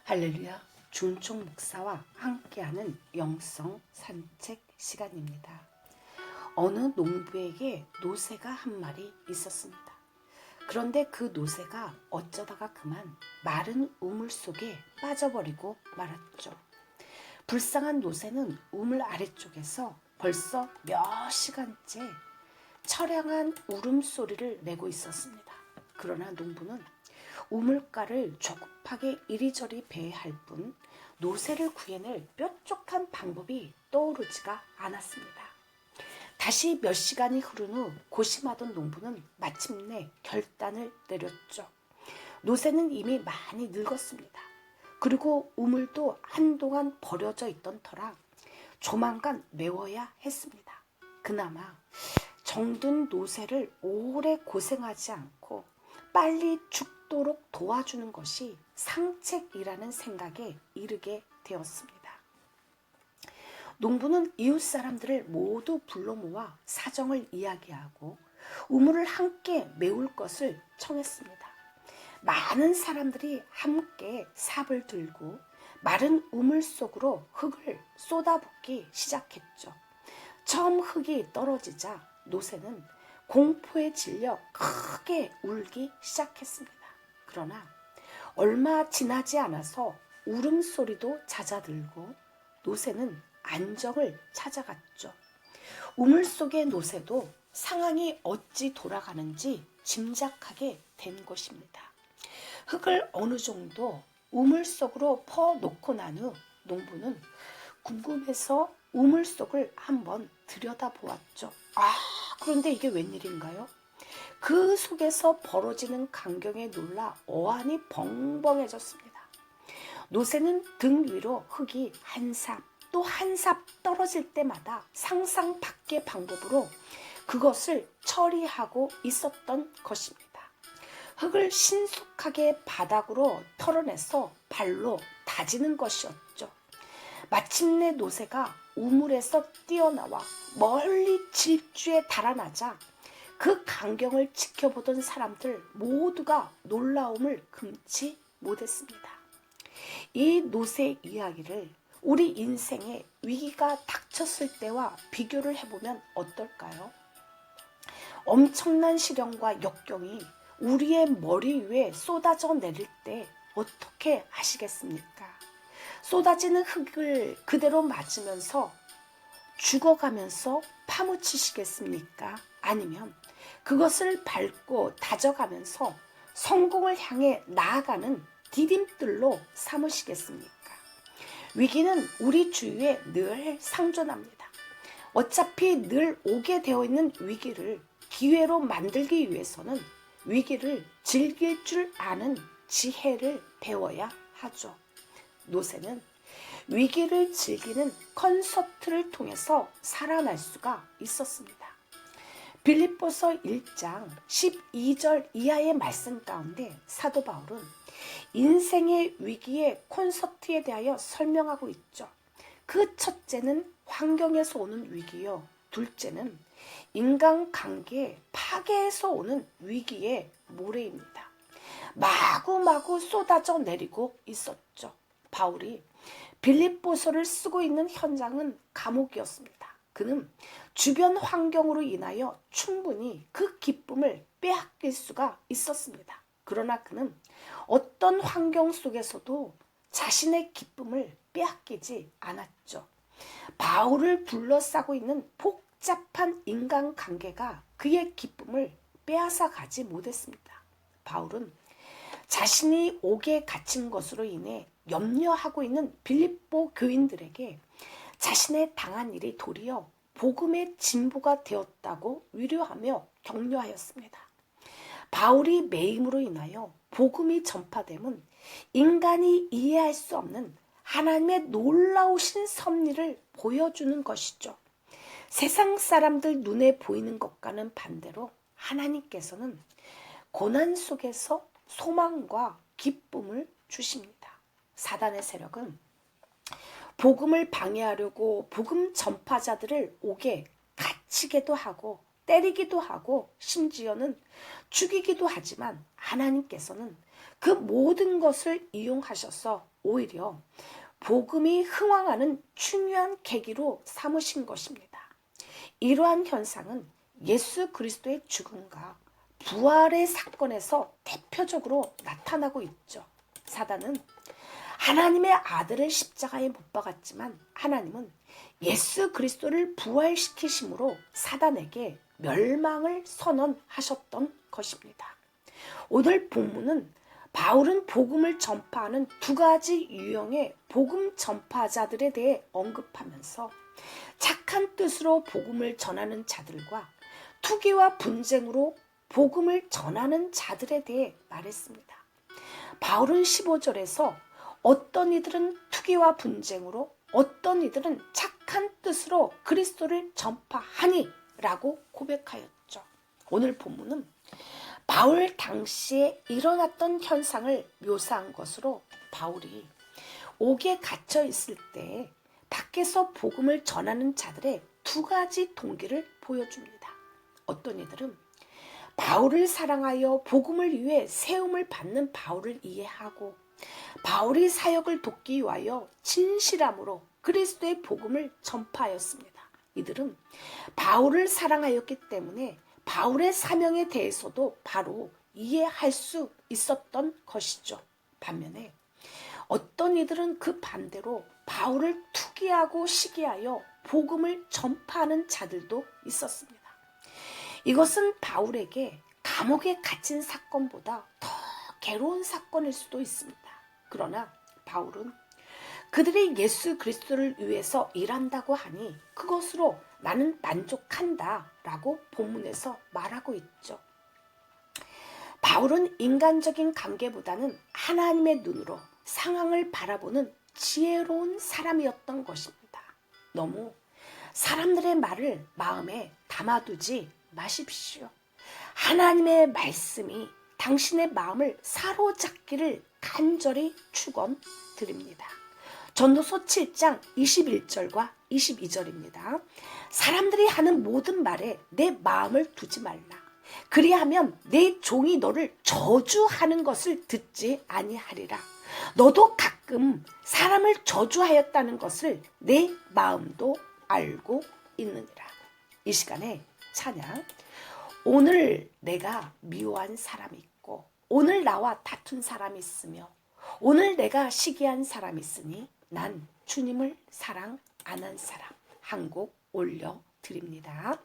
할렐루야, 준총 목사와 함께하는 영성 산책 시간입니다. 어느 농부에게 노새가 한 마리 있었습니다. 그런데 그 노새가 어쩌다가 그만 마른 우물 속에 빠져버리고 말았죠. 불쌍한 노새는 우물 아래쪽에서 벌써 몇 시간째 처량한 울음소리를 내고 있었습니다. 그러나 농부는 우물가를 조급하게 이리저리 배회할 뿐 노새를 구해낼 뾰족한 방법이 떠오르지가 않았습니다. 다시 몇 시간이 흐른 후 고심하던 농부는 마침내 결단을 내렸죠. 노새는 이미 많이 늙었습니다. 그리고 우물도 한동안 버려져 있던 터라 조만간 메워야 했습니다. 그나마 정든 노새를 오래 고생하지 않고 빨리 죽도록 도와주는 것이 상책이라는 생각에 이르게 되었습니다. 농부는 이웃 사람들을 모두 불러 모아 사정을 이야기하고 우물을 함께 메울 것을 청했습니다. 많은 사람들이 함께 삽을 들고 마른 우물 속으로 흙을 쏟아붓기 시작했죠. 처음 흙이 떨어지자 노새는 공포에 질려 크게 울기 시작했습니다. 그러나 얼마 지나지 않아서 울음소리도 잦아들고 노새는 안정을 찾아갔죠. 우물 속의 노새도 상황이 어찌 돌아가는지 짐작하게 된 것입니다. 흙을 어느 정도 우물 속으로 퍼놓고 난 후 농부는 궁금해서 우물 속을 한번 들여다보았죠. 그런데 이게 웬일인가요? 그 속에서 벌어지는 광경에 놀라 어안이 벙벙해졌습니다. 노새는 등 위로 흙이 한 삽 또 한 삽 떨어질 때마다 상상 밖의 방법으로 그것을 처리하고 있었던 것입니다. 흙을 신속하게 바닥으로 털어내서 발로 다지는 것이었죠. 마침내 노새가 우물에서 뛰어나와 멀리 질주에 달아나자 그 광경을 지켜보던 사람들 모두가 놀라움을 금치 못했습니다. 이 노새 이야기를 우리 인생에 위기가 닥쳤을 때와 비교를 해보면 어떨까요? 엄청난 시련과 역경이 우리의 머리 위에 쏟아져 내릴 때 어떻게 하시겠습니까? 쏟아지는 흙을 그대로 맞으면서 죽어가면서 파묻히시겠습니까? 아니면 그것을 밟고 다져가면서 성공을 향해 나아가는 디딤돌로 삼으시겠습니까? 위기는 우리 주위에 늘 상존합니다. 어차피 늘 오게 되어 있는 위기를 기회로 만들기 위해서는 위기를 즐길 줄 아는 지혜를 배워야 하죠. 노새는 위기를 즐기는 콘서트를 통해서 살아날 수가 있었습니다. 빌립보서 1장 12절 이하의 말씀 가운데 사도 바울은 인생의 위기의 콘서트에 대하여 설명하고 있죠. 그 첫째는 환경에서 오는 위기요. 둘째는 인간관계 파괴에서 오는 위기의 모래입니다. 마구마구 쏟아져 내리고 있었죠. 바울이 빌립보서를 쓰고 있는 현장은 감옥이었습니다. 그는 주변 환경으로 인하여 충분히 그 기쁨을 빼앗길 수가 있었습니다. 그러나 그는 어떤 환경 속에서도 자신의 기쁨을 빼앗기지 않았죠. 바울을 둘러싸고 있는 복잡한 인간관계가 그의 기쁨을 빼앗아 가지 못했습니다. 바울은 자신이 옥에 갇힌 것으로 인해 염려하고 있는 빌립보 교인들에게 자신의 당한 일이 도리어 복음의 진보가 되었다고 위로하며 격려하였습니다. 바울이 매임으로 인하여 복음이 전파됨은 인간이 이해할 수 없는 하나님의 놀라우신 섭리를 보여주는 것이죠. 세상 사람들 눈에 보이는 것과는 반대로 하나님께서는 고난 속에서 소망과 기쁨을 주십니다. 사단의 세력은 복음을 방해하려고 복음 전파자들을 옥에 갇히게도 하고 때리기도 하고 심지어는 죽이기도 하지만 하나님께서는 그 모든 것을 이용하셔서 오히려 복음이 흥왕하는 중요한 계기로 삼으신 것입니다. 이러한 현상은 예수 그리스도의 죽음과 부활의 사건에서 대표적으로 나타나고 있죠. 사단은 하나님의 아들을 십자가에 못 박았지만 하나님은 예수 그리스도를 부활시키심으로 사단에게 멸망을 선언하셨던 것입니다. 오늘 본문은 바울은 복음을 전파하는 두 가지 유형의 복음 전파자들에 대해 언급하면서 착한 뜻으로 복음을 전하는 자들과 투기와 분쟁으로 복음을 전하는 자들에 대해 말했습니다. 바울은 15절에서 어떤 이들은 투기와 분쟁으로 어떤 이들은 착한 뜻으로 그리스도를 전파하니 라고 고백하였죠. 오늘 본문은 바울 당시에 일어났던 현상을 묘사한 것으로 바울이 옥에 갇혀 있을 때 밖에서 복음을 전하는 자들의 두 가지 동기를 보여줍니다. 어떤 이들은 바울을 사랑하여 복음을 위해 세움을 받는 바울을 이해하고 바울이 사역을 돕기 위하여 진실함으로 그리스도의 복음을 전파하였습니다. 이들은 바울을 사랑하였기 때문에 바울의 사명에 대해서도 바로 이해할 수 있었던 것이죠. 반면에 어떤 이들은 그 반대로 바울을 투기하고 시기하여 복음을 전파하는 자들도 있었습니다. 이것은 바울에게 감옥에 갇힌 사건보다 더 괴로운 사건일 수도 있습니다. 그러나 바울은 그들이 예수 그리스도를 위해서 일한다고 하니 그것으로 나는 만족한다 라고 본문에서 말하고 있죠. 바울은 인간적인 관계보다는 하나님의 눈으로 상황을 바라보는 지혜로운 사람이었던 것입니다. 너무 사람들의 말을 마음에 담아두지 마십시오. 하나님의 말씀이 당신의 마음을 사로잡기를 간절히 축원드립니다. 전도서 7장 21절과 22절입니다. 사람들이 하는 모든 말에 내 마음을 두지 말라. 그리하면 내 종이 너를 저주하는 것을 듣지 아니하리라. 너도 가끔 사람을 저주하였다는 것을 내 마음도 알고 있느니라. 이 시간에 찬양. 오늘 내가 미워한 사람이 있고 오늘 나와 다툰 사람이 있으며 오늘 내가 시기한 사람이 있으니 난 주님을 사랑 안 한 사람 한 곡 올려드립니다.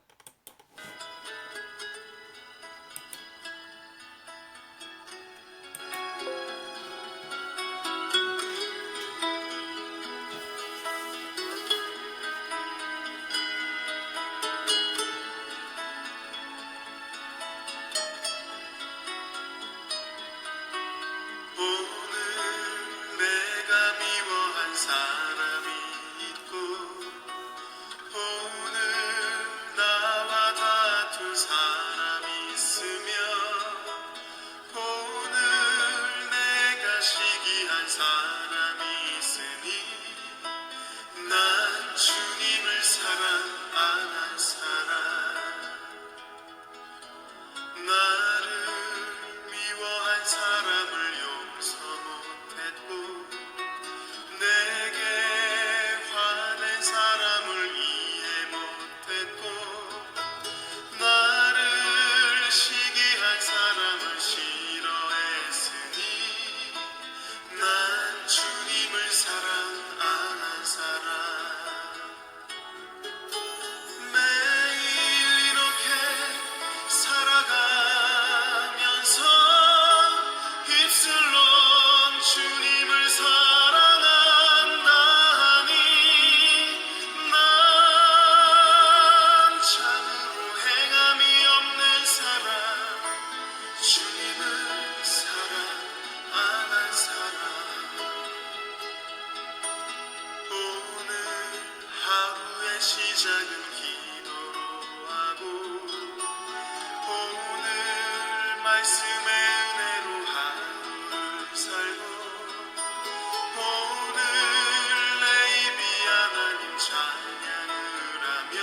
시작은 기도로 하고 오늘 말씀의 은혜로 하루를 살고 오늘 내 입이 하나님 찬양을 하며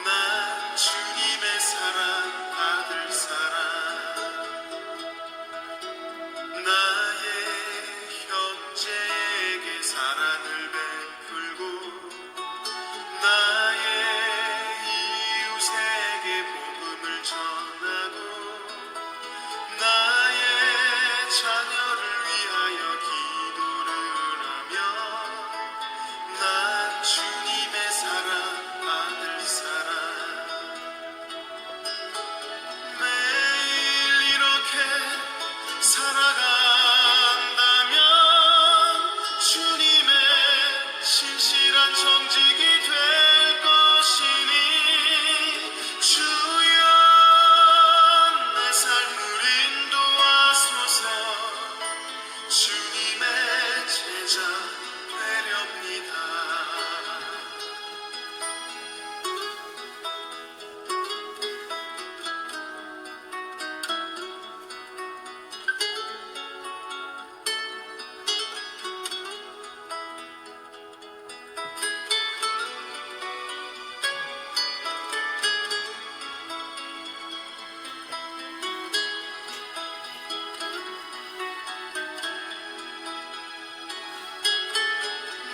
난 주 주님의 제자 되렵니다.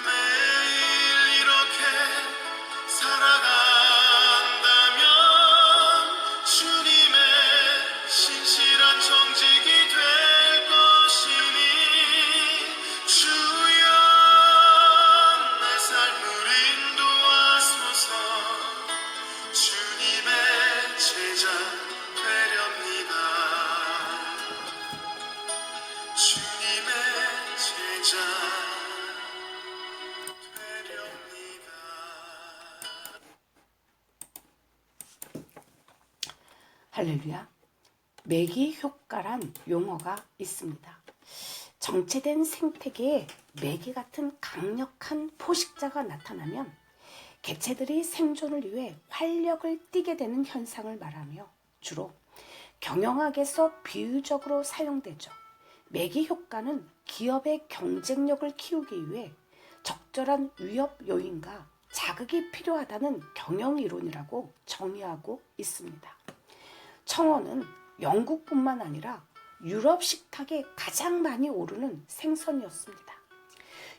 매일 이렇게 살아간다면 주님의 신실한 정직이 될 것이니 주여 내 삶을 인도하소서. 주님의 제자 되렵니다. 주님의 제자 되렵니다. 할렐루야. 매기 효과란 용어가 있습니다. 정체된 생태계에 매기 같은 강력한 포식자가 나타나면 개체들이 생존을 위해 활력을 띠게 되는 현상을 말하며 주로 경영학에서 비유적으로 사용되죠. 매기 효과는 기업의 경쟁력을 키우기 위해 적절한 위협 요인과 자극이 필요하다는 경영 이론이라고 정의하고 있습니다. 청어는 영국뿐만 아니라 유럽 식탁에 가장 많이 오르는 생선이었습니다.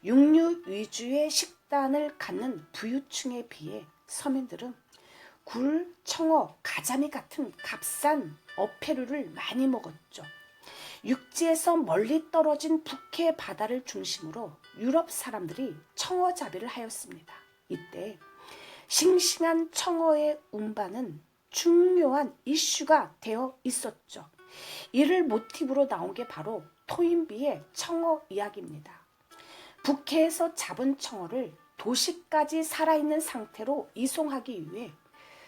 육류 위주의 식단을 갖는 부유층에 비해 서민들은 굴, 청어, 가자미 같은 값싼 어패류를 많이 먹었죠. 육지에서 멀리 떨어진 북해 바다를 중심으로 유럽 사람들이 청어잡이를 하였습니다. 이때 싱싱한 청어의 운반은 중요한 이슈가 되어 있었죠. 이를 모티브로 나온 게 바로 토인비의 청어 이야기입니다. 북해에서 잡은 청어를 도시까지 살아있는 상태로 이송하기 위해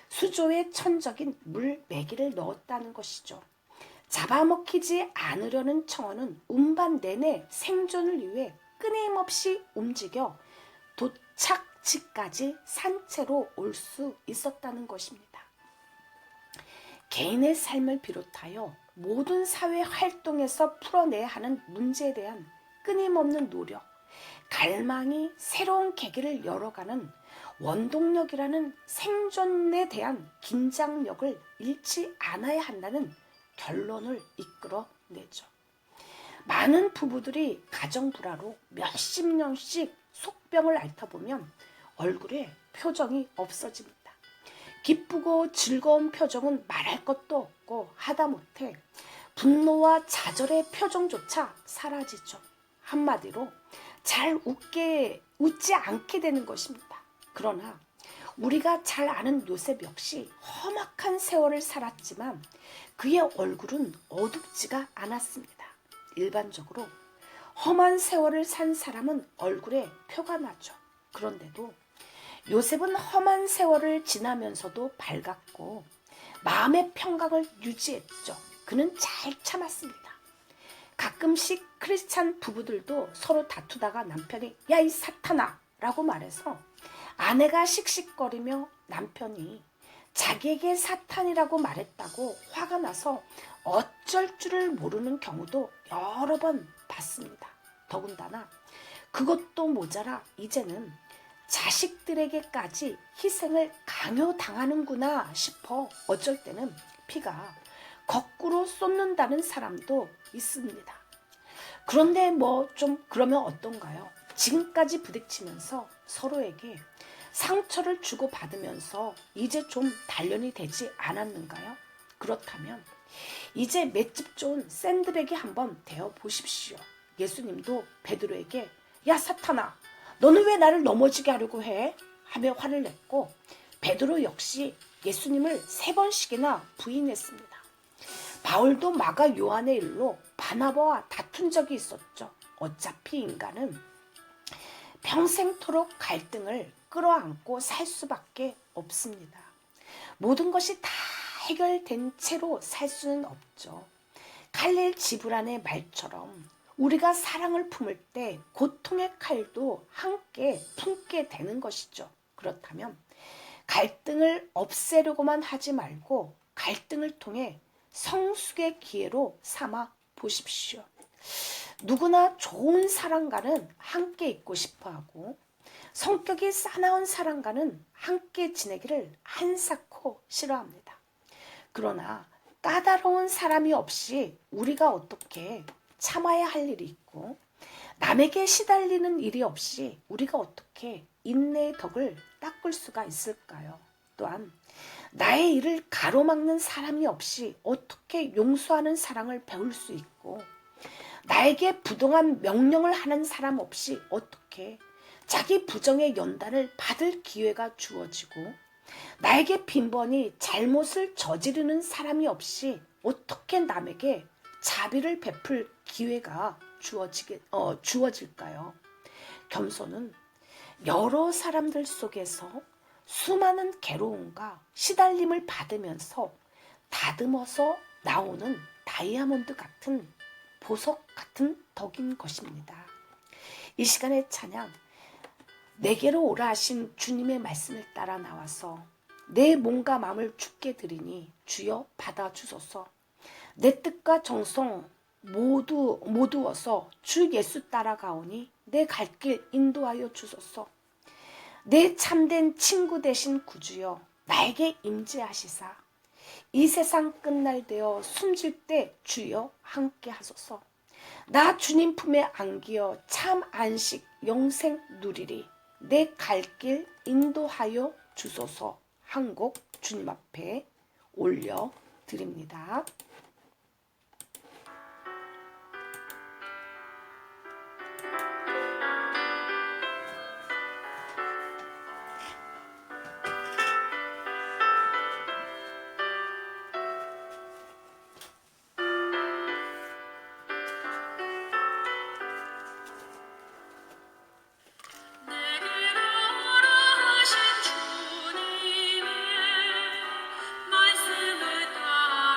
수조에 천적인 물매기를 넣었다는 것이죠. 잡아먹히지 않으려는 청어는 운반 내내 생존을 위해 끊임없이 움직여 도착지까지 산채로 올 수 있었다는 것입니다. 개인의 삶을 비롯하여 모든 사회 활동에서 풀어내야 하는 문제에 대한 끊임없는 노력, 갈망이 새로운 계기를 열어가는 원동력이라는 생존에 대한 긴장력을 잃지 않아야 한다는 결론을 이끌어내죠. 많은 부부들이 가정불화로 몇십 년씩 속병을 앓다 보면 얼굴에 표정이 없어집니다. 기쁘고 즐거운 표정은 말할 것도 없고 하다못해 분노와 좌절의 표정조차 사라지죠. 한마디로 잘 웃지 않게 되는 것입니다. 그러나 우리가 잘 아는 요셉 역시 험악한 세월을 살았지만 그의 얼굴은 어둡지가 않았습니다. 일반적으로 험한 세월을 산 사람은 얼굴에 표가 나죠. 그런데도 요셉은 험한 세월을 지나면서도 밝았고 마음의 평강을 유지했죠. 그는 잘 참았습니다. 가끔씩 크리스찬 부부들도 서로 다투다가 남편이 야 이 사탄아 라고 말해서 아내가 씩씩거리며 남편이 자기에게 사탄이라고 말했다고 화가 나서 어쩔 줄을 모르는 경우도 여러 번 봤습니다. 더군다나 그것도 모자라 이제는 자식들에게까지 희생을 강요당하는구나 싶어 어쩔 때는 피가 거꾸로 쏟는다는 사람도 있습니다. 그런데 뭐 좀 그러면 어떤가요? 지금까지 부딪히면서 서로에게 상처를 주고받으면서 이제 좀 단련이 되지 않았는가요? 그렇다면 이제 맷집 좋은 샌드백이 한번 되어 보십시오. 예수님도 베드로에게 야 사탄아 너는 왜 나를 넘어지게 하려고 해? 하며 화를 냈고 베드로 역시 예수님을 3번씩이나 부인했습니다. 바울도 마가 요한의 일로 바나바와 다툰 적이 있었죠. 어차피 인간은 평생토록 갈등을 끌어안고 살 수밖에 없습니다. 모든 것이 다 해결된 채로 살 수는 없죠. 칼릴 지브란의 말처럼 우리가 사랑을 품을 때 고통의 칼도 함께 품게 되는 것이죠. 그렇다면 갈등을 없애려고만 하지 말고 갈등을 통해 성숙의 기회로 삼아 보십시오. 누구나 좋은 사랑과는 함께 있고 싶어하고 성격이 싸나운 사람과는 함께 지내기를 한사코 싫어합니다. 그러나 까다로운 사람이 없이 우리가 어떻게 참아야 할 일이 있고 남에게 시달리는 일이 없이 우리가 어떻게 인내의 덕을 닦을 수가 있을까요? 또한 나의 일을 가로막는 사람이 없이 어떻게 용서하는 사랑을 배울 수 있고 나에게 부당한 명령을 하는 사람 없이 어떻게 자기 부정의 연단을 받을 기회가 주어지고 나에게 빈번히 잘못을 저지르는 사람이 없이 어떻게 남에게 자비를 베풀 기회가 주어질까요? 겸손은 여러 사람들 속에서 수많은 괴로움과 시달림을 받으면서 다듬어서 나오는 다이아몬드 같은 보석 같은 덕인 것입니다. 이 시간의 찬양, 내게로 오라 하신 주님의 말씀을 따라 나와서 내 몸과 마음을 주께 드리니 주여 받아주소서. 내 뜻과 정성 모두어서 주 예수 따라가오니 내 갈 길 인도하여 주소서. 내 참된 친구 되신 구주여 나에게 임재하시사 이 세상 끝날 되어 숨질 때 주여 함께 하소서. 나 주님 품에 안기어 참 안식 영생 누리리. 내 갈 길 인도하여 주소서. 한 곡 주님 앞에 올려드립니다. 내게로 오라 하신 주님의 말씀을 따라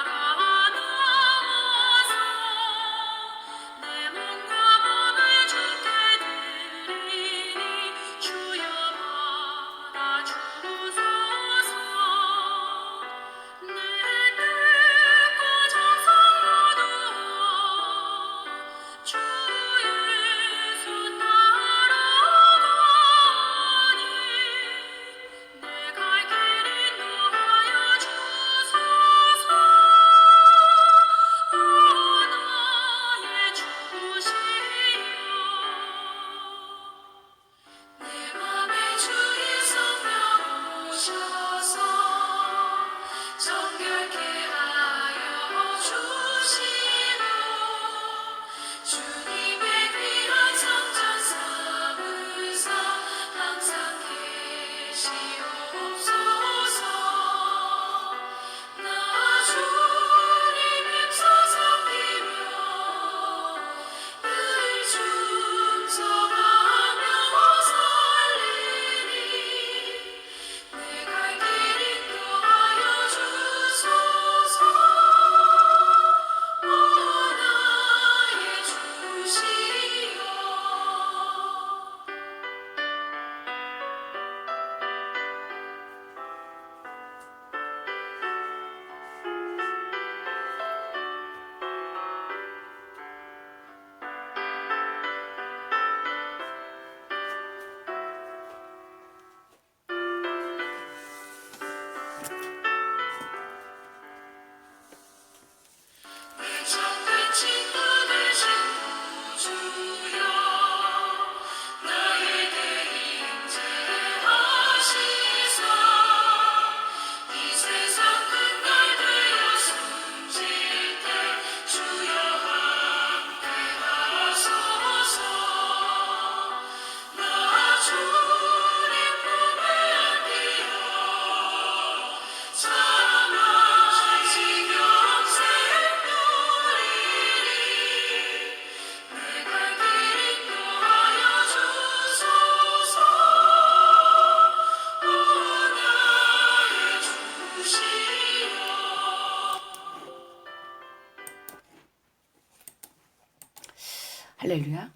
할렐루야.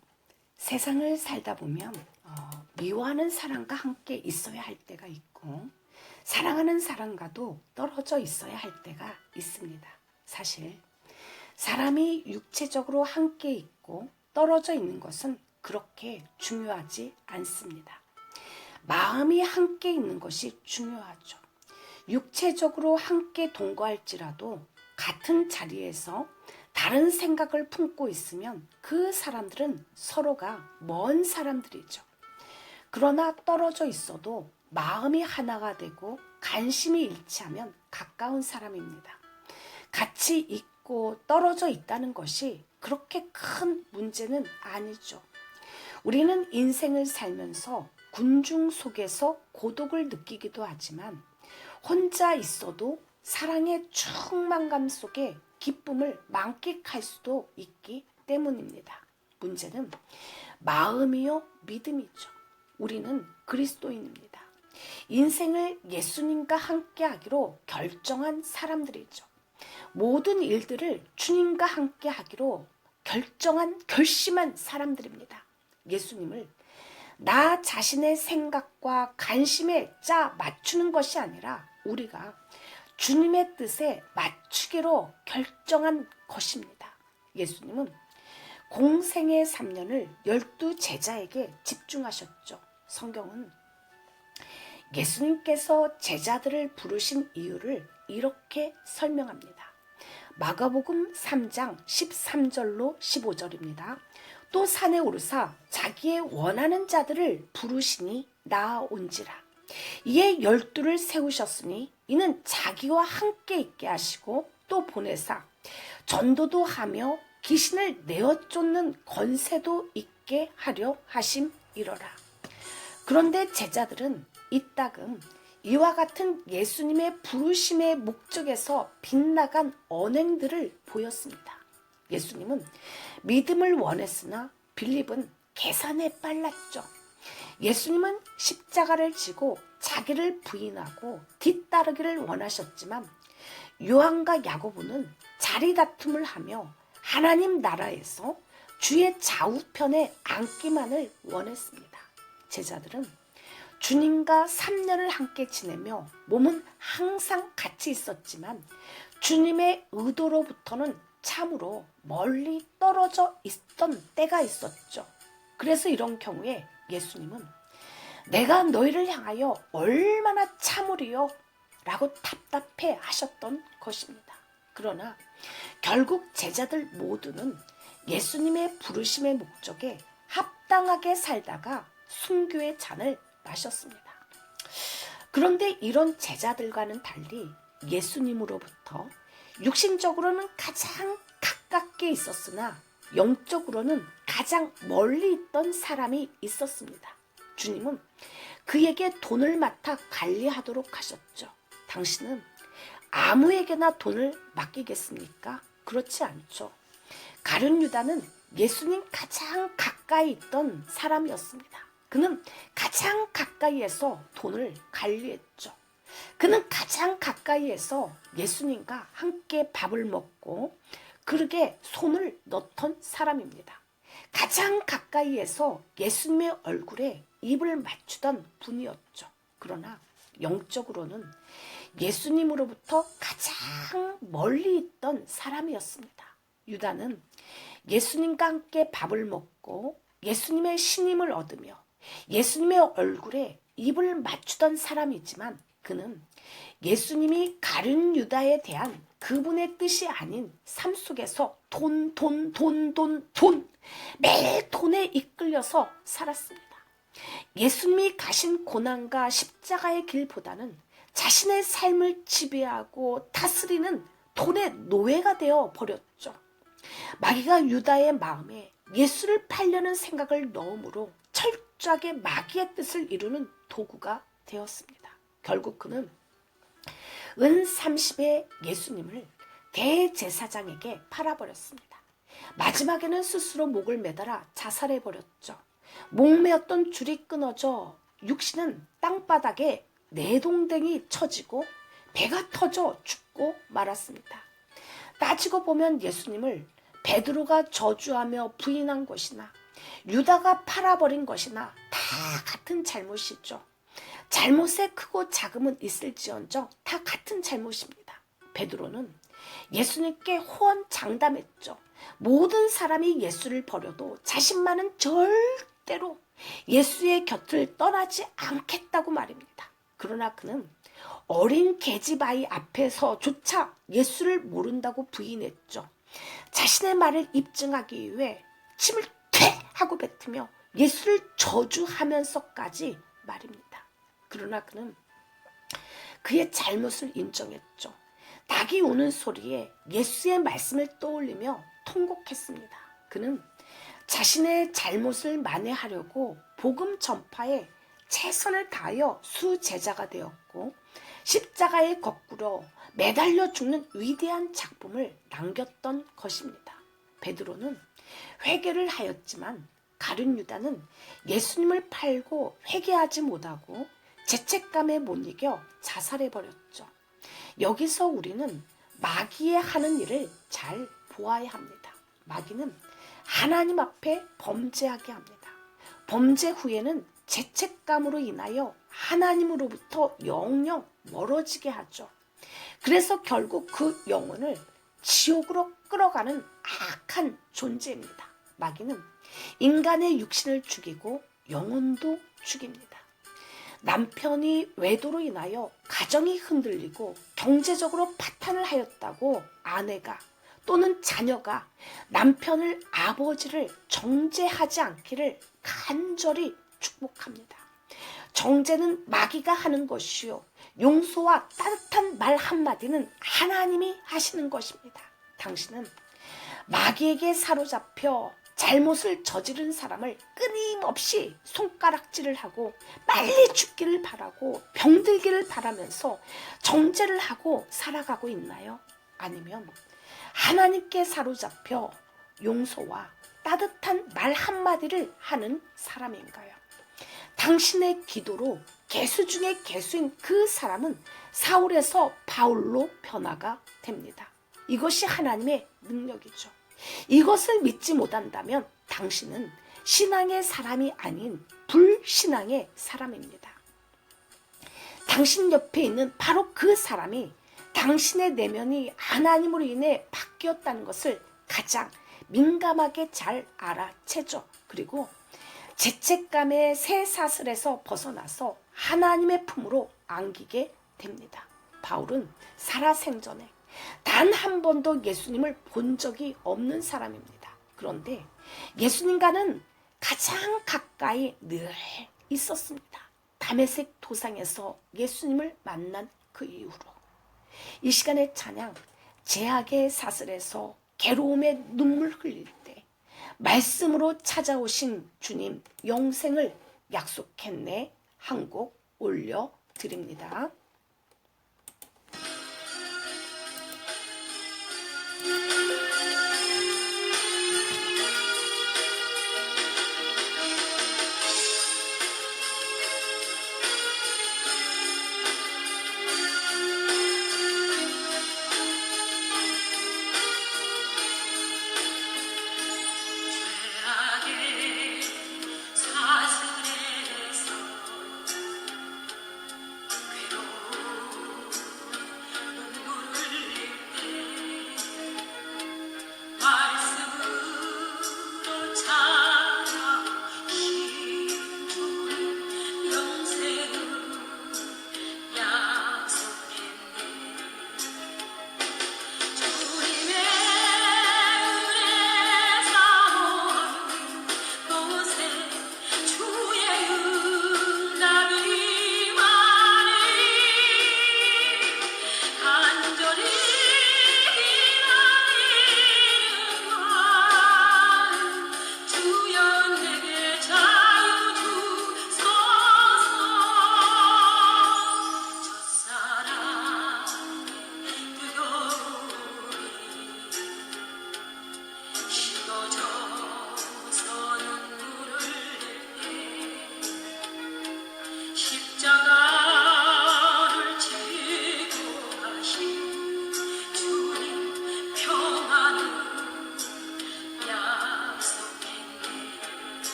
세상을 살다 보면 미워하는 사람과 함께 있어야 할 때가 있고 사랑하는 사람과도 떨어져 있어야 할 때가 있습니다. 사실 사람이 육체적으로 함께 있고 떨어져 있는 것은 그렇게 중요하지 않습니다. 마음이 함께 있는 것이 중요하죠. 육체적으로 함께 동거할지라도 같은 자리에서 다른 생각을 품고 있으면 그 사람들은 서로가 먼 사람들이죠. 그러나 떨어져 있어도 마음이 하나가 되고 관심이 일치하면 가까운 사람입니다. 같이 있고 떨어져 있다는 것이 그렇게 큰 문제는 아니죠. 우리는 인생을 살면서 군중 속에서 고독을 느끼기도 하지만 혼자 있어도 사랑의 충만감 속에 기쁨을 만끽할 수도 있기 때문입니다. 문제는 마음이요 믿음이죠. 우리는 그리스도인입니다. 인생을 예수님과 함께 하기로 결정한 사람들이죠. 모든 일들을 주님과 함께 하기로 결심한 사람들입니다. 예수님을 나 자신의 생각과 관심에 짜 맞추는 것이 아니라 우리가 주님의 뜻에 맞추기로 결정한 것입니다. 예수님은 공생의 3년을 12 제자에게 집중하셨죠. 성경은 예수님께서 제자들을 부르신 이유를 이렇게 설명합니다. 마가복음 3장 13절로 15절입니다. 또 산에 오르사 자기의 원하는 자들을 부르시니 나아온지라. 이에 12를 세우셨으니 이는 자기와 함께 있게 하시고 또 보내사 전도도 하며 귀신을 내어 쫓는 권세도 있게 하려 하심이러라. 그런데 제자들은 이따금 이와 같은 예수님의 부르심의 목적에서 빗나간 언행들을 보였습니다. 예수님은 믿음을 원했으나 빌립은 계산에 빨랐죠. 예수님은 십자가를 지고 자기를 부인하고 뒤따르기를 원하셨지만 요한과 야고보는 자리 다툼을 하며 하나님 나라에서 주의 좌우편에 앉기만을 원했습니다. 제자들은 주님과 3년을 함께 지내며 몸은 항상 같이 있었지만 주님의 의도로부터는 참으로 멀리 떨어져 있던 때가 있었죠. 그래서 이런 경우에 예수님은 내가 너희를 향하여 얼마나 참으리요? 라고 답답해 하셨던 것입니다. 그러나 결국 제자들 모두는 예수님의 부르심의 목적에 합당하게 살다가 순교의 잔을 마셨습니다. 그런데 이런 제자들과는 달리 예수님으로부터 육신적으로는 가장 가깝게 있었으나 영적으로는 가장 멀리 있던 사람이 있었습니다. 주님은 그에게 돈을 맡아 관리하도록 하셨죠. 당신은 아무에게나 돈을 맡기겠습니까? 그렇지 않죠. 가룟 유다는 예수님 가장 가까이 있던 사람이었습니다. 그는 가장 가까이에서 돈을 관리했죠. 그는 가장 가까이에서 예수님과 함께 밥을 먹고 그릇에 손을 넣던 사람입니다. 가장 가까이에서 예수님의 얼굴에 입을 맞추던 분이었죠. 그러나 영적으로는 예수님으로부터 가장 멀리 있던 사람이었습니다. 유다는 예수님과 함께 밥을 먹고 예수님의 신임을 얻으며 예수님의 얼굴에 입을 맞추던 사람이지만 그는 예수님이 가룟 유다에 대한 그분의 뜻이 아닌 삶 속에서 돈 매일 돈에 이끌려서 살았습니다. 예수님이 가신 고난과 십자가의 길보다는 자신의 삶을 지배하고 다스리는 돈의 노예가 되어 버렸죠. 마귀가 유다의 마음에 예수를 팔려는 생각을 넣음으로 철저하게 마귀의 뜻을 이루는 도구가 되었습니다. 결국 그는 은 30의 예수님을 대제사장에게 팔아버렸습니다. 마지막에는 스스로 목을 매달아 자살해버렸죠. 목매었던 줄이 끊어져 육신은 땅바닥에 내동댕이 쳐지고 배가 터져 죽고 말았습니다. 따지고 보면 예수님을 베드로가 저주하며 부인한 것이나 유다가 팔아버린 것이나 다 같은 잘못이죠. 잘못에 크고 작음은 있을지언정 다 같은 잘못입니다. 베드로는 예수님께 호언장담했죠. 모든 사람이 예수를 버려도 자신만은 절대로 예수의 곁을 떠나지 않겠다고 말입니다. 그러나 그는 어린 계집아이 앞에서조차 예수를 모른다고 부인했죠. 자신의 말을 입증하기 위해 침을 퇴 하고 뱉으며 예수를 저주하면서까지 말입니다. 그러나 그는 그의 잘못을 인정했죠. 낙이 우는 소리에 예수의 말씀을 떠올리며 통곡했습니다. 그는 자신의 잘못을 만회하려고 복음 전파에 최선을 다하여 수제자가 되었고 십자가에 거꾸로 매달려 죽는 위대한 작품을 남겼던 것입니다. 베드로는 회개를 하였지만 가룟 유다는 예수님을 팔고 회개하지 못하고 죄책감에 못 이겨 자살해버렸죠. 여기서 우리는 마귀의 하는 일을 잘 보아야 합니다. 마귀는 하나님 앞에 범죄하게 합니다. 범죄 후에는 죄책감으로 인하여 하나님으로부터 영영 멀어지게 하죠. 그래서 결국 그 영혼을 지옥으로 끌어가는 악한 존재입니다. 마귀는 인간의 육신을 죽이고 영혼도 죽입니다. 남편이 외도로 인하여 가정이 흔들리고 경제적으로 파탄을 하였다고 아내가 또는 자녀가 남편을 아버지를 정죄하지 않기를 간절히 축복합니다. 정죄는 마귀가 하는 것이요 용서와 따뜻한 말 한마디는 하나님이 하시는 것입니다. 당신은 마귀에게 사로잡혀 잘못을 저지른 사람을 끊임없이 손가락질을 하고 빨리 죽기를 바라고 병들기를 바라면서 정죄를 하고 살아가고 있나요? 아니면 하나님께 사로잡혀 용서와 따뜻한 말 한마디를 하는 사람인가요? 당신의 기도로 개수 중에 개수인 그 사람은 사울에서 바울로 변화가 됩니다. 이것이 하나님의 능력이죠. 이것을 믿지 못한다면 당신은 신앙의 사람이 아닌 불신앙의 사람입니다. 당신 옆에 있는 바로 그 사람이 당신의 내면이 하나님으로 인해 바뀌었다는 것을 가장 민감하게 잘 알아채죠. 그리고 죄책감의 쇠사슬에서 벗어나서 하나님의 품으로 안기게 됩니다. 바울은 살아생전에 단 한 번도 예수님을 본 적이 없는 사람입니다. 그런데 예수님과는 가장 가까이 늘 있었습니다. 다메섹 도상에서 예수님을 만난 그 이후로. 이 시간의 찬양, 제약의 사슬에서 괴로움의 눈물 흘릴 때 말씀으로 찾아오신 주님 영생을 약속했네 한 곡 올려드립니다. 죄악의 사슬에서 괴로운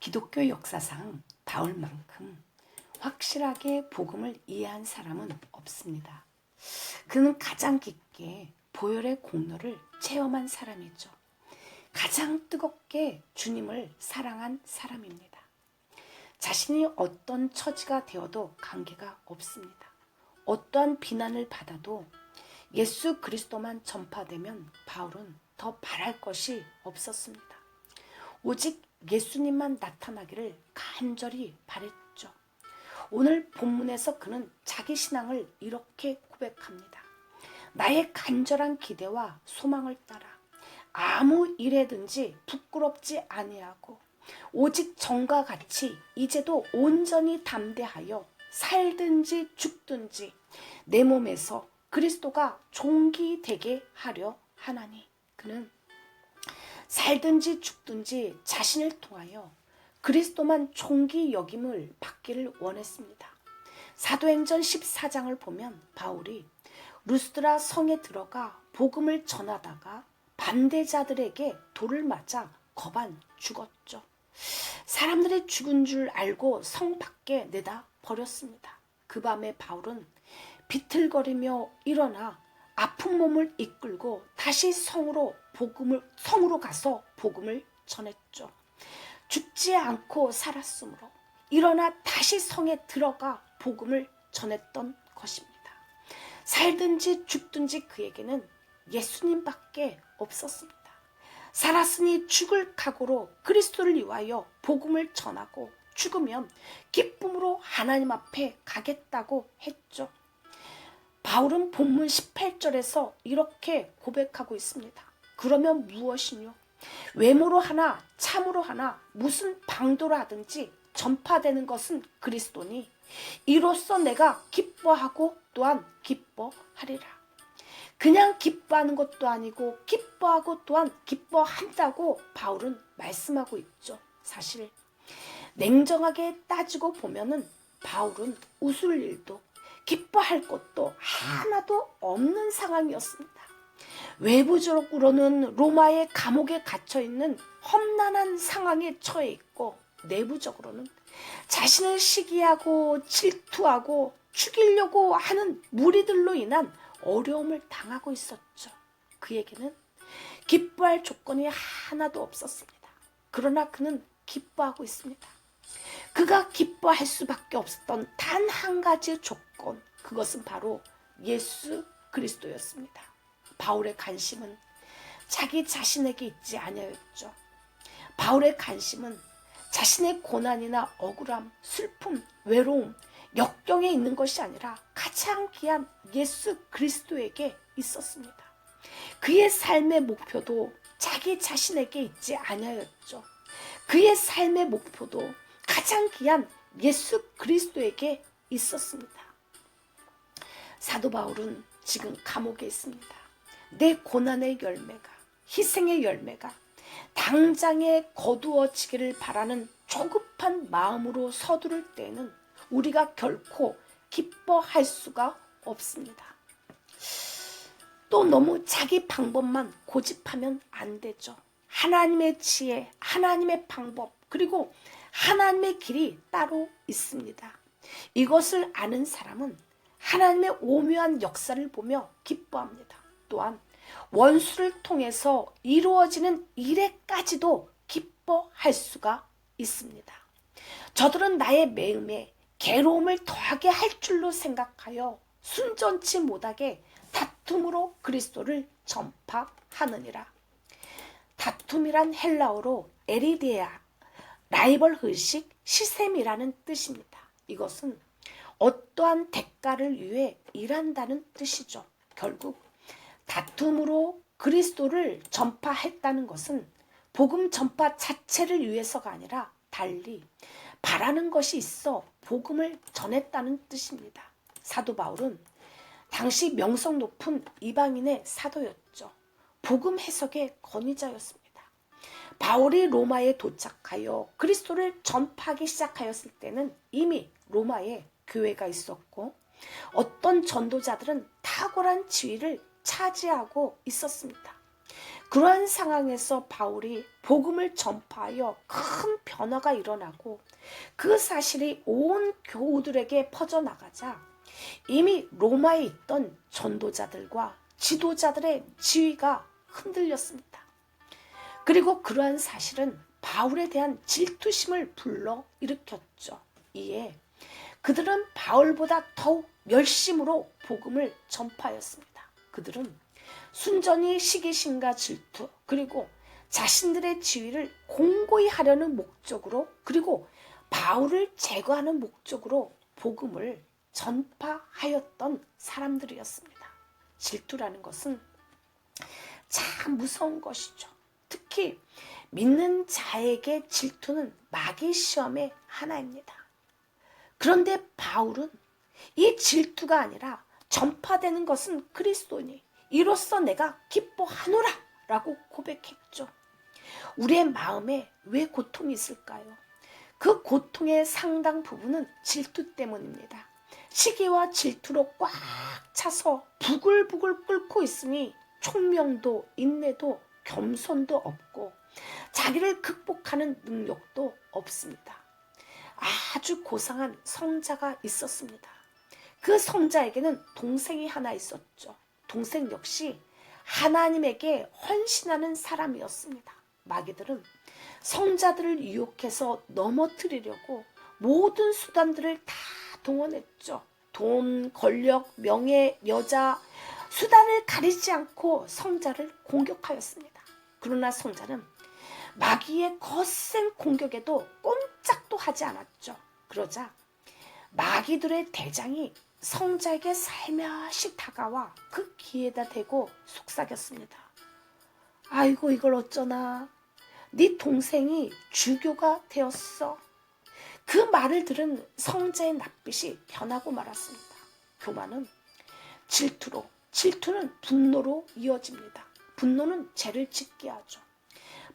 기독교 역사상 바울만큼 확실하게 복음을 이해한 사람은 없습니다. 그는 가장 깊게 보혈의 공로를 체험한 사람이죠. 가장 뜨겁게 주님을 사랑한 사람입니다. 자신이 어떤 처지가 되어도 관계가 없습니다. 어떠한 비난을 받아도 예수 그리스도만 전파되면 바울은 더 바랄 것이 없었습니다. 오직 예수님만 나타나기를 간절히 바랬죠. 오늘 본문에서 그는 자기 신앙을 이렇게 고백합니다. 나의 간절한 기대와 소망을 따라 아무 일에든지 부끄럽지 아니하고 오직 전과 같이 이제도 온전히 담대하여 살든지 죽든지 내 몸에서 그리스도가 종기 되게 하려 하나니. 그는 살든지 죽든지 자신을 통하여 그리스도만 종기 여김을 받기를 원했습니다. 사도행전 14장을 보면 바울이 루스드라 성에 들어가 복음을 전하다가 반대자들에게 돌을 맞아 거반 죽었죠. 사람들이 죽은 줄 알고 성 밖에 내다 버렸습니다. 그 밤에 바울은 비틀거리며 일어나 아픈 몸을 이끌고 다시 성으로 가서 복음을 전했죠. 죽지 않고 살았으므로 일어나 다시 성에 들어가 복음을 전했던 것입니다. 살든지 죽든지 그에게는 예수님밖에 없었습니다. 살았으니 죽을 각오로 그리스도를 위하여 복음을 전하고 죽으면 기쁨으로 하나님 앞에 가겠다고 했죠. 바울은 본문 18절에서 이렇게 고백하고 있습니다. 그러면 무엇이뇨? 외모로 하나 참으로 하나 무슨 방도로 하든지 전파되는 것은 그리스도니 이로써 내가 기뻐하고 또한 기뻐하리라. 그냥 기뻐하는 것도 아니고 기뻐하고 또한 기뻐한다고 바울은 말씀하고 있죠. 사실 냉정하게 따지고 보면은 바울은 웃을 일도 기뻐할 것도 하나도 없는 상황이었습니다. 외부적으로는 로마의 감옥에 갇혀있는 험난한 상황에 처해 있고 내부적으로는 자신을 시기하고 질투하고 죽이려고 하는 무리들로 인한 어려움을 당하고 있었죠. 그에게는 기뻐할 조건이 하나도 없었습니다. 그러나 그는 기뻐하고 있습니다. 그가 기뻐할 수밖에 없었던 단 한 가지 조건, 그것은 바로 예수 그리스도였습니다. 바울의 관심은 자기 자신에게 있지 아니하였죠. 바울의 관심은 자신의 고난이나 억울함, 슬픔, 외로움, 역경에 있는 것이 아니라 가장 귀한 예수 그리스도에게 있었습니다. 그의 삶의 목표도 자기 자신에게 있지 아니하였죠. 그의 삶의 목표도 가장 귀한 예수 그리스도에게 있었습니다. 사도 바울은 지금 감옥에 있습니다. 내 고난의 열매가, 희생의 열매가 당장에 거두어지기를 바라는 조급한 마음으로 서두를 때는 우리가 결코 기뻐할 수가 없습니다. 또 너무 자기 방법만 고집하면 안 되죠. 하나님의 지혜, 하나님의 방법, 그리고 하나님의 길이 따로 있습니다. 이것을 아는 사람은 하나님의 오묘한 역사를 보며 기뻐합니다. 또한 원수를 통해서 이루어지는 일에까지도 기뻐할 수가 있습니다. 저들은 나의 매음에 괴로움을 더하게 할 줄로 생각하여 순전치 못하게 다툼으로 그리스도를 전파하느니라. 다툼이란 헬라어로 에리데아, 라이벌 의식, 시샘이라는 뜻입니다. 이것은 어떠한 대가를 위해 일한다는 뜻이죠. 결국 다툼으로 그리스도를 전파했다는 것은 복음 전파 자체를 위해서가 아니라 달리 바라는 것이 있어 복음을 전했다는 뜻입니다. 사도 바울은 당시 명성 높은 이방인의 사도였죠. 복음 해석의 권위자였습니다. 바울이 로마에 도착하여 그리스도를 전파하기 시작하였을 때는 이미 로마에 교회가 있었고 어떤 전도자들은 탁월한 지위를 차지하고 있었습니다. 그러한 상황에서 바울이 복음을 전파하여 큰 변화가 일어나고 그 사실이 온 교우들에게 퍼져나가자 이미 로마에 있던 전도자들과 지도자들의 지위가 흔들렸습니다. 그리고 그러한 사실은 바울에 대한 질투심을 불러 일으켰죠. 이에 그들은 바울보다 더욱 열심으로 복음을 전파하였습니다. 그들은 순전히 시기심과 질투 그리고 자신들의 지위를 공고히 하려는 목적으로 그리고 바울을 제거하는 목적으로 복음을 전파하였던 사람들이었습니다. 질투라는 것은 참 무서운 것이죠. 특히 믿는 자에게 질투는 마귀 시험의 하나입니다. 그런데 바울은 이 질투가 아니라 전파되는 것은 그리스도니 이로써 내가 기뻐하노라 라고 고백했죠. 우리의 마음에 왜 고통이 있을까요? 그 고통의 상당 부분은 질투 때문입니다. 시기와 질투로 꽉 차서 부글부글 끓고 있으니 총명도 인내도 겸손도 없고 자기를 극복하는 능력도 없습니다. 아주 고상한 성자가 있었습니다. 그 성자에게는 동생이 하나 있었죠. 동생 역시 하나님에게 헌신하는 사람이었습니다. 마귀들은 성자들을 유혹해서 넘어뜨리려고 모든 수단들을 다 동원했죠. 돈, 권력, 명예, 여자, 수단을 가리지 않고 성자를 공격하였습니다. 그러나 성자는 마귀의 거센 공격에도 꼼짝도 하지 않았죠. 그러자 마귀들의 대장이 성자에게 살며시 다가와 그 귀에다 대고 속삭였습니다. 아이고 이걸 어쩌나 네 동생이 주교가 되었어. 그 말을 들은 성자의 낯빛이 변하고 말았습니다. 교만은 질투로, 질투는 분노로 이어집니다. 분노는 죄를 짓게 하죠.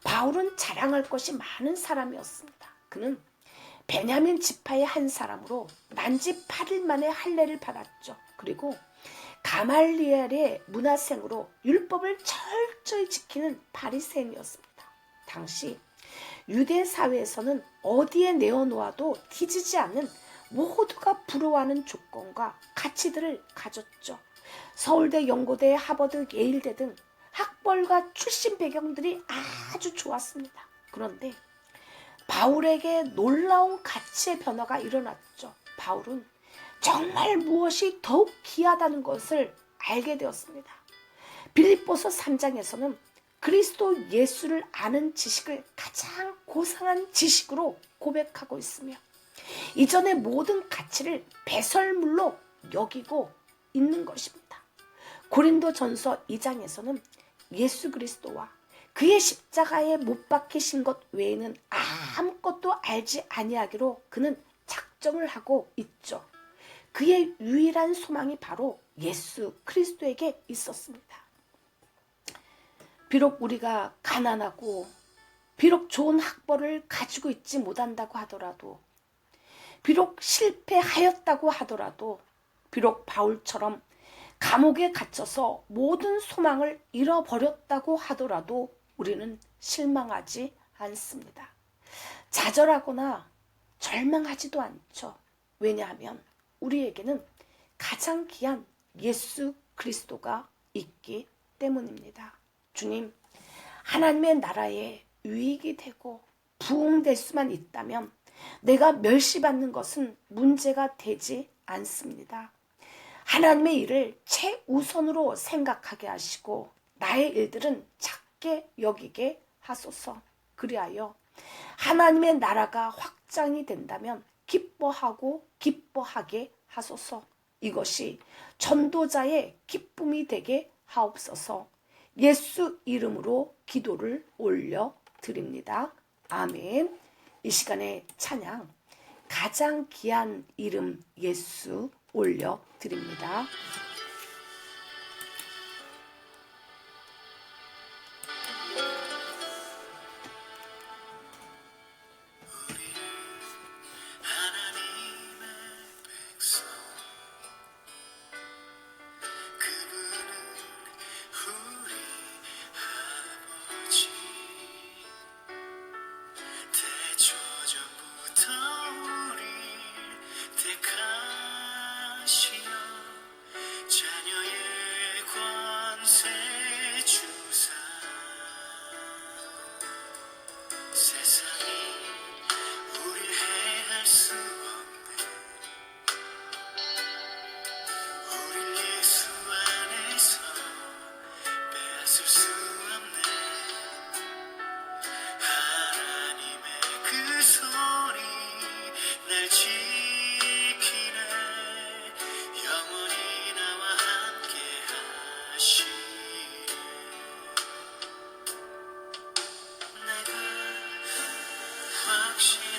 바울은 자랑할 것이 많은 사람이었습니다. 그는 베냐민 지파의 한 사람으로 난지 8일 만에 할례를 받았죠. 그리고 가말리엘의 문화생으로 율법을 철저히 지키는 바리새인이었습니다. 당시 유대 사회에서는 어디에 내어놓아도 뒤지지 않는 모두가 부러워하는 조건과 가치들을 가졌죠. 서울대, 연고대, 하버드, 예일대 등 학벌과 출신 배경들이 아주 좋았습니다. 그런데 바울에게 놀라운 가치의 변화가 일어났죠. 바울은 정말 무엇이 더욱 귀하다는 것을 알게 되었습니다. 빌립보서 3장에서는 그리스도 예수를 아는 지식을 가장 고상한 지식으로 고백하고 있으며 이전의 모든 가치를 배설물로 여기고 있는 것입니다. 고린도전서 2장에서는 예수 그리스도와 그의 십자가에 못 박히신 것 외에는 아무것도 알지 아니하기로 그는 작정을 하고 있죠. 그의 유일한 소망이 바로 예수 그리스도에게 있었습니다. 비록 우리가 가난하고 비록 좋은 학벌을 가지고 있지 못한다고 하더라도 비록 실패하였다고 하더라도 비록 바울처럼 감옥에 갇혀서 모든 소망을 잃어버렸다고 하더라도 우리는 실망하지 않습니다. 좌절하거나 절망하지도 않죠. 왜냐하면 우리에게는 가장 귀한 예수 그리스도가 있기 때문입니다. 주님, 하나님의 나라에 유익이 되고 부흥될 수만 있다면 내가 멸시받는 것은 문제가 되지 않습니다. 하나님의 일을 최우선으로 생각하게 하시고 나의 일들은 작게 여기게 하소서. 그리하여 하나님의 나라가 확장이 된다면 기뻐하고 기뻐하게 하소서. 이것이 전도자의 기쁨이 되게 하옵소서. 예수 이름으로 기도를 올려드립니다. 아멘. 이 시간에 찬양 가장 귀한 이름 예수 올려드립니다. 하나님의 백성 그분은 우리 아버지 당신의